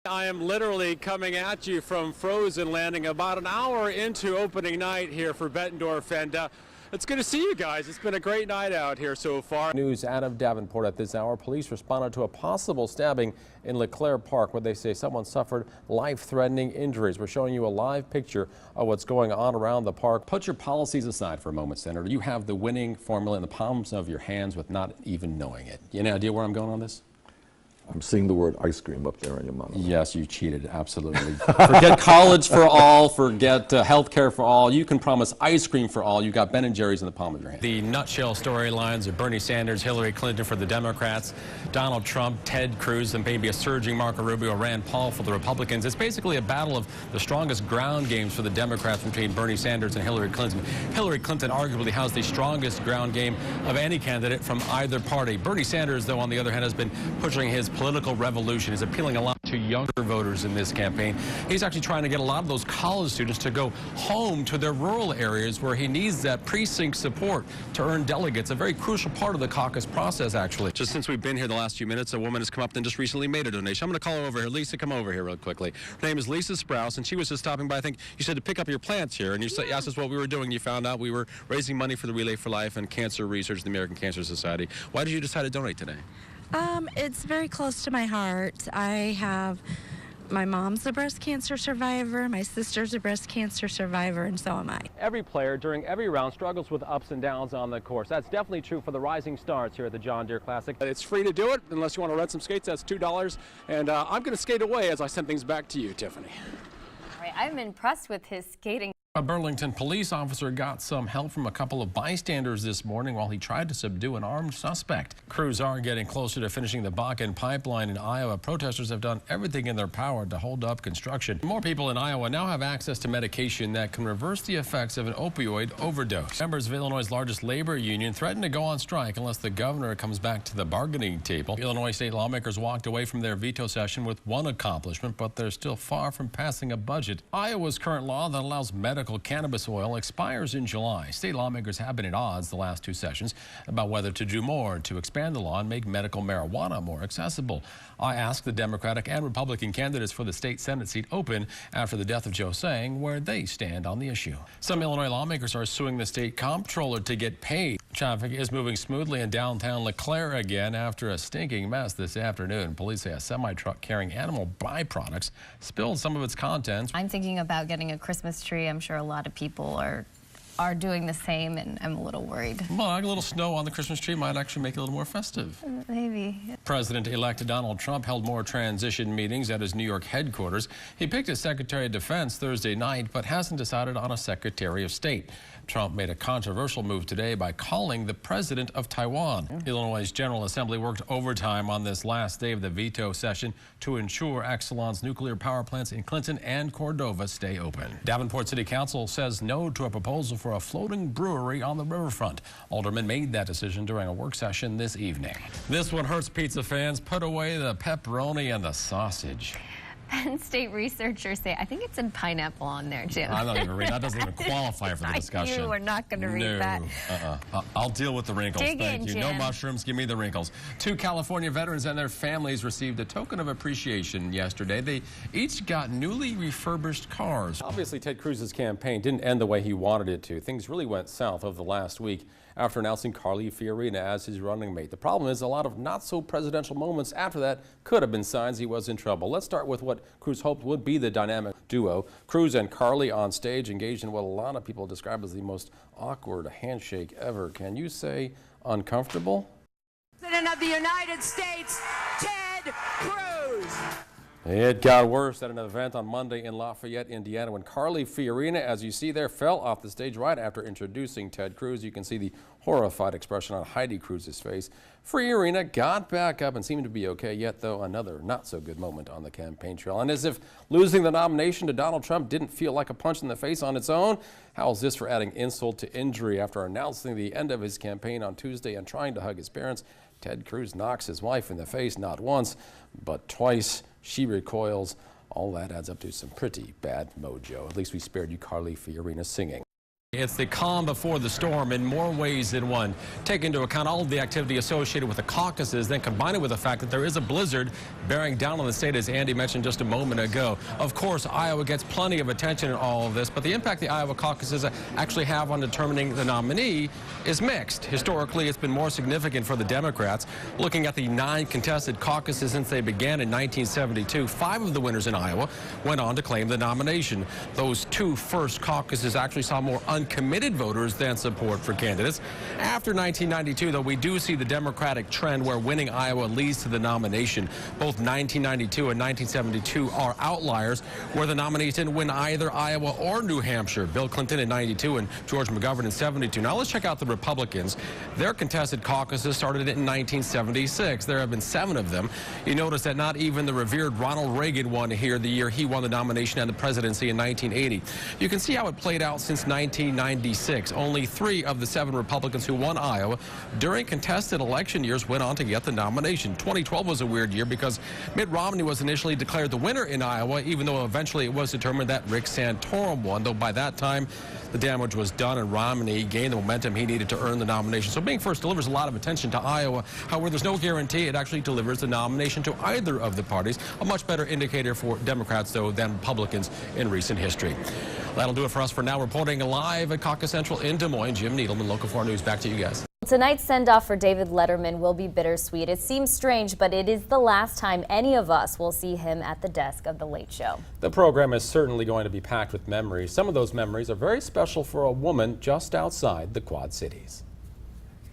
I am literally coming at you from Frozen Landing about an hour into opening night here for Bettendorf, and it's good to see you guys. It's been a great night out here so far. News out of Davenport at this hour. Police responded to a possible stabbing in LeClaire Park where they say someone suffered life-threatening injuries. We're showing you a live picture of what's going on around the park. Put your policies aside for a moment, Senator. You have the winning formula in the palms of your hands with not even knowing it. You have any idea where I'm going on this? I'm seeing the word ice cream up there in your mouth. Yes, you cheated, absolutely. Forget college for all, forget health care for all. You can promise ice cream for all. You got Ben and Jerry's in the palm of your hand. The nutshell storylines of Bernie Sanders, Hillary Clinton for the Democrats, Donald Trump, Ted Cruz, and maybe a surging Marco Rubio, Rand Paul for the Republicans. It's basically a battle of the strongest ground games for the Democrats between Bernie Sanders and Hillary Clinton. Hillary Clinton arguably has the strongest ground game of any candidate from either party. Bernie Sanders, though, on the other hand, has been pushing his political revolution. Is appealing a lot to younger voters in this campaign. He's actually trying to get a lot of those college students to go home to their rural areas where he needs that precinct support to earn delegates. A very crucial part of the caucus process, actually. Just since we've been here the last few minutes, a woman has come up and just recently made a donation. I'm going to call her over here. Lisa, come over here real quickly. Her name is Lisa Sprouse, and she was just stopping by. I think you said to pick up your plants here, and you asked us what we were doing. You found out we were raising money for the Relay for Life and cancer research at the American Cancer Society. Why did you decide to donate today? It's very close to my heart. My mom's a breast cancer survivor, my sister's a breast cancer survivor, and so am I. Every player during every round struggles with ups and downs on the course. That's definitely true for the rising stars here at the John Deere Classic. It's free to do it unless you want to rent some skates. That's $2, and I'm going to skate away as I send things back to you, Tiffany. All right, I'm impressed with his skating. A Burlington police officer got some help from a couple of bystanders this morning while he tried to subdue an armed suspect. Crews are getting closer to finishing the Bakken pipeline in Iowa. Protesters have done everything in their power to hold up construction. More people in Iowa now have access to medication that can reverse the effects of an opioid overdose. Members of Illinois' largest labor union threatened to go on strike unless the governor comes back to the bargaining table. Illinois state lawmakers walked away from their veto session with one accomplishment, but they're still far from passing a budget. Iowa's current law that allows medical cannabis oil expires in July. State lawmakers have been at odds the last two sessions about whether to do more to expand the law and make medical marijuana more accessible. I asked the Democratic and Republican candidates for the state Senate seat open after the death of Joe Sang where they stand on the issue. Some Illinois lawmakers are suing the state comptroller to get paid. Traffic is moving smoothly in downtown LeClaire again after a stinking mess this afternoon. Police say a semi-truck carrying animal byproducts spilled some of its contents. I'm thinking about getting a Christmas tree. I'm sure a lot of people are doing the same, and I'm a little worried. Well, a little snow on the Christmas tree might actually make it a little more festive. Maybe. President-elect Donald Trump held more transition meetings at his New York headquarters. He picked his Secretary of Defense Thursday night, but hasn't decided on a Secretary of State. Trump made a controversial move today by calling the president of Taiwan. Illinois' General Assembly worked overtime on this last day of the veto session to ensure Exelon's nuclear power plants in Clinton and Cordova stay open. Davenport City Council says no to a proposal for a floating brewery on the riverfront. Aldermen made that decision during a work session this evening. This one hurts pizza fans. Put away the pepperoni and the sausage. Penn State researchers say, I think it's in pineapple on there, Jim. I'm not even reading. That doesn't even qualify for the discussion. You are not going to read that. I'll deal with the wrinkles. Dig Thank in, you. Jim. No mushrooms. Give me the wrinkles. Two California veterans and their families received a token of appreciation yesterday. They each got newly refurbished cars. Obviously, Ted Cruz's campaign didn't end the way he wanted it to. Things really went south over the last week after announcing Carly Fiorina as his running mate. The problem is a lot of not-so-presidential moments after that could have been signs he was in trouble. Let's start with what Cruz hoped would be the dynamic duo. Cruz and Carly on stage engaged in what a lot of people describe as the most awkward handshake ever. Can you say uncomfortable? President of the United States, Ted Cruz. It got worse at an event on Monday in Lafayette, Indiana, when Carly Fiorina, as you see there, fell off the stage right after introducing Ted Cruz. You can see the horrified expression on Heidi Cruz's face. Fiorina got back up and seemed to be okay, yet though another not-so-good moment on the campaign trail. And as if losing the nomination to Donald Trump didn't feel like a punch in the face on its own, how's this for adding insult to injury? After announcing the end of his campaign on Tuesday and trying to hug his parents, Ted Cruz knocks his wife in the face not once, but twice. She recoils. All that adds up to some pretty bad mojo. At least we spared you Carly Fiorina singing. It's the calm before the storm in more ways than one. Take into account all of the activity associated with the caucuses, then combine it with the fact that there is a blizzard bearing down on the state, as Andy mentioned just a moment ago. Of course, Iowa gets plenty of attention in all of this, but the impact the Iowa caucuses actually have on determining the nominee is mixed. Historically, it's been more significant for the Democrats. Looking at the 9 contested caucuses since they began in 1972, 5 of the winners in Iowa went on to claim the nomination. Those 2 first caucuses actually saw more uncommitted voters than support for candidates. After 1992, though, we do see the Democratic trend where winning Iowa leads to the nomination. Both 1992 and 1972 are outliers where the nominees didn't win either Iowa or New Hampshire. Bill Clinton in 92 and George McGovern in 72. Now let's check out the Republicans. Their contested caucuses started in 1976. There have been 7 of them. You notice that not even the revered Ronald Reagan won here the year he won the nomination and the presidency in 1980. You can see how it played out since 1996. Only 3 of the 7 Republicans who won Iowa during contested election years went on to get the nomination. 2012 was a weird year because Mitt Romney was initially declared the winner in Iowa, even though eventually it was determined that Rick Santorum won, though by that time the damage was done and Romney gained the momentum he needed to earn the nomination. So being first delivers a lot of attention to Iowa. However, there's no guarantee it actually delivers the nomination to either of the parties. A much better indicator for Democrats, though, than Republicans in recent history. That'll do it for us for now. Reporting live at Caucus Central in Des Moines, Jim Niedelman, Local 4 News. Back to you guys. Tonight's send-off for David Letterman will be bittersweet. It seems strange, but it is the last time any of us will see him at the desk of The Late Show. The program is certainly going to be packed with memories. Some of those memories are very special for a woman just outside the Quad Cities.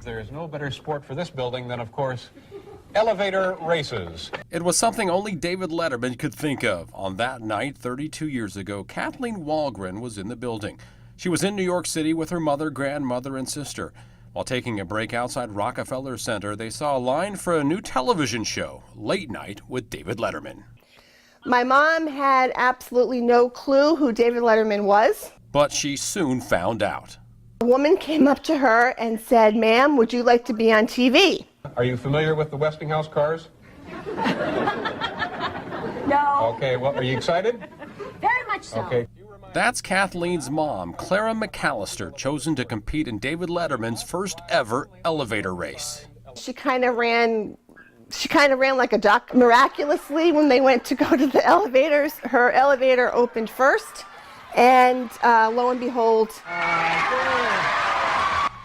There is no better sport for this building than, of course, elevator races. It was something only David Letterman could think of. On that night, 32 years ago, Kathleen Walgren was in the building. She was in New York City with her mother, grandmother, and sister. While taking a break outside Rockefeller Center, they saw a line for a new television show, Late Night with David Letterman. My mom had absolutely no clue who David Letterman was. But she soon found out. A woman came up to her and said, "Ma'am, would you like to be on TV?" Are you familiar with the Westinghouse cars? No. Okay, well, are you excited? Very much so. Okay. That's Kathleen's mom, Clara McAllister, chosen to compete in David Letterman's first ever elevator race. She kind of ran like a duck. Miraculously, when they went to go to the elevators, her elevator opened first, and lo and behold,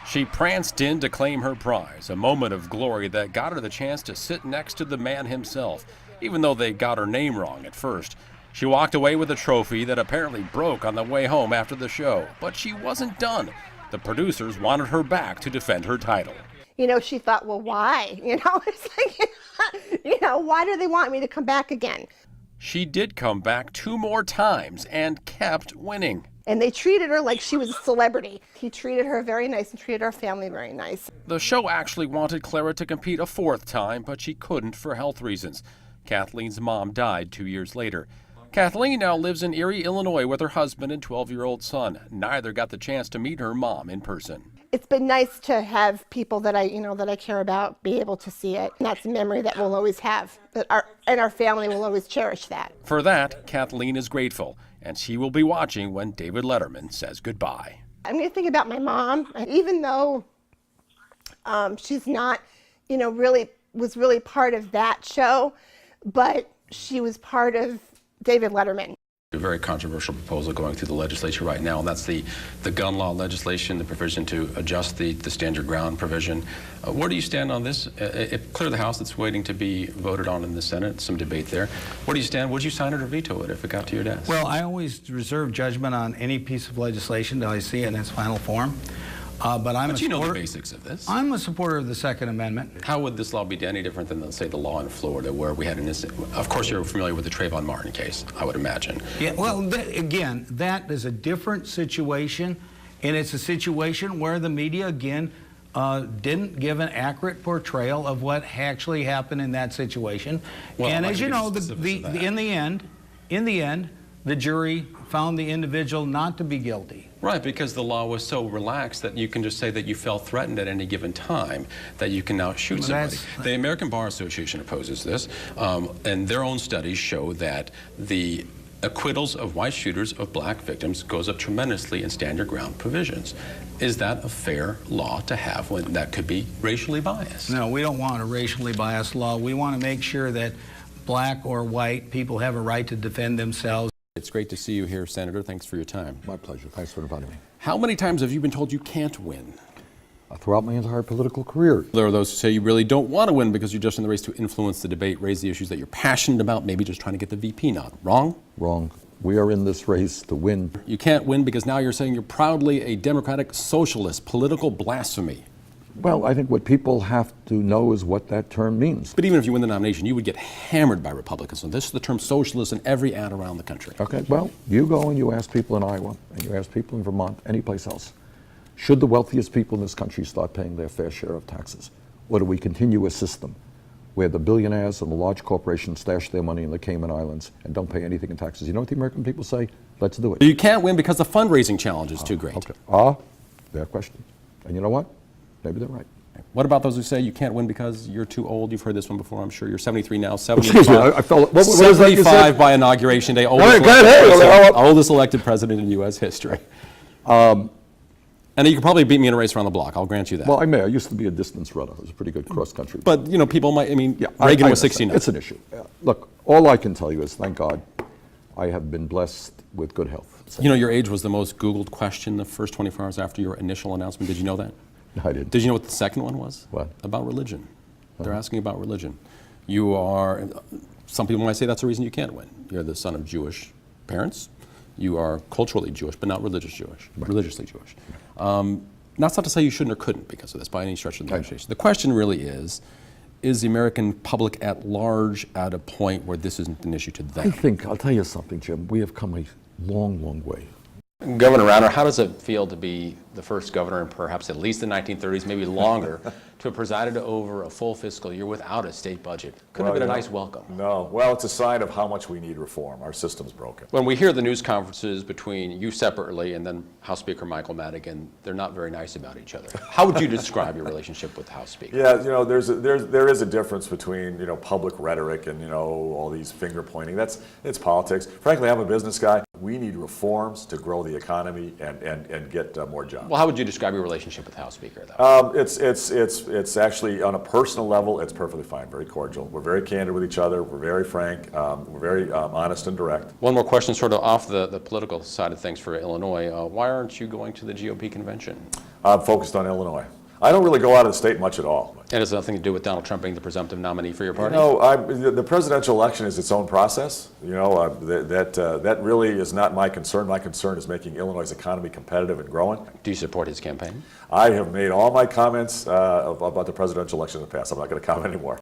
she pranced in to claim her prize, a moment of glory that got her the chance to sit next to the man himself, even though they got her name wrong at first. She walked away with a trophy that apparently broke on the way home after the show, but she wasn't done. The producers wanted her back to defend her title. you know, she thought, well, why? You know, it's like, you know, why do they want me to come back again? She did come back 2 more times and kept winning. And they treated her like she was a celebrity. He treated her very nice and treated our family very nice. The show actually wanted Clara to compete a 4th time, but she couldn't for health reasons. Kathleen's mom died 2 years later. Kathleen now lives in Erie, Illinois with her husband and 12-year-old son. Neither got the chance to meet her mom in person. It's been nice to have people that I care about be able to see it. And that's a memory that we'll always have. And our family will always cherish that. For that, Kathleen is grateful, and she will be watching when David Letterman says goodbye. I'm going to think about my mom, even though she's not, was really part of that show, but she was part of David Letterman. A very controversial proposal going through the legislature right now, and that's the gun law legislation, the provision to adjust the stand your ground provision. Where do you stand on this? Clear the House, it's waiting to be voted on in the Senate, some debate there. Where do you stand? Would you sign it or veto it if it got to your desk? Well, I always reserve judgment on any piece of legislation until I see it in its final form. But you know the basics of this. I'm a supporter of the Second Amendment. How would this law be any different than, say, the law in Florida where we had an incident? Of course, you're familiar with the Trayvon Martin case, I would imagine. Yeah, well, again, that is a different situation, and it's a situation where the media, again, didn't give an accurate portrayal of what actually happened in that situation. Well, and as you know, in the end, the jury found the individual not to be guilty. Right, because the law was so relaxed that you can just say that you felt threatened at any given time, that you can now shoot somebody. The American Bar Association opposes this, and their own studies show that the acquittals of white shooters of black victims goes up tremendously in stand your ground provisions. Is that a fair law to have when that could be racially biased? No, we don't want a racially biased law. We want to make sure that black or white people have a right to defend themselves. It's great to see you here, Senator. Thanks for your time. My pleasure. Thanks for inviting me. How many times have you been told you can't win? Throughout my entire political career. There are those who say you really don't want to win because you're just in the race to influence the debate, raise the issues that you're passionate about, maybe just trying to get the VP nod. Wrong? Wrong. We are in this race to win. You can't win because now you're saying you're proudly a democratic socialist, political blasphemy. Well, I think what people have to know is what that term means. But even if you win the nomination, you would get hammered by Republicans. So this is the term socialist in every ad around the country. Okay, well, you go and you ask people in Iowa, and you ask people in Vermont, any place else, should the wealthiest people in this country start paying their fair share of taxes? Or do we continue a system where the billionaires and the large corporations stash their money in the Cayman Islands and don't pay anything in taxes? You know what the American people say? Let's do it. You can't win because the fundraising challenge is too great. Okay. Their question. And you know what? Maybe they're right. What about those who say you can't win because you're too old? You've heard this one before, I'm sure. You're 73 now, 75. Excuse me, I felt, what 75 by inauguration day, oldest elected president in U.S. history. And you could probably beat me in a race around the block, I'll grant you that. Well, I may. I used to be a distance runner. I was a pretty good cross-country. But, you know, people might, I mean, yeah, Reagan was 69. It's an issue. Look, all I can tell you is, thank God, I have been blessed with good health. You know, your age was the most Googled question the first 24 hours after your initial announcement. Did you know that? No, I didn't. Did you know what the second one was? What? About religion. They're asking about religion. You are, some people might say that's the reason you can't win. You're the son of Jewish parents. You are culturally Jewish, but not religiously Jewish. That's not to say you shouldn't or couldn't because of this by any stretch of the imagination. The question really is the American public at large at a point where this isn't an issue to them? I think, I'll tell you something, Jim, we have come a long, long way. Governor Rauner, how does it feel to be the first governor in perhaps at least the 1930s, maybe longer, to have presided over a full fiscal year without a state budget? Could have been a nice welcome. No. Well, it's a sign of how much we need reform. Our system's broken. When we hear the news conferences between you separately and then House Speaker Michael Madigan, they're not very nice about each other. How would you describe your relationship with the House Speaker? Yeah, you know, there is a difference between, you know, public rhetoric and, you know, all these finger pointing. It's politics. Frankly, I'm a business guy. We need reforms to grow the economy and get more jobs. Well, how would you describe your relationship with the House Speaker, though? It's actually, on a personal level, it's perfectly fine, very cordial. We're very candid with each other. We're very frank. We're very honest and direct. One more question sort of off the political side of things for Illinois. Why aren't you going to the GOP convention? I'm focused on Illinois. I don't really go out of the state much at all. And it has nothing to do with Donald Trump being the presumptive nominee for your party? No, the presidential election is its own process. You know, that really is not my concern. My concern is making Illinois' economy competitive and growing. Do you support his campaign? I have made all my comments about the presidential election in the past. I'm not going to comment anymore.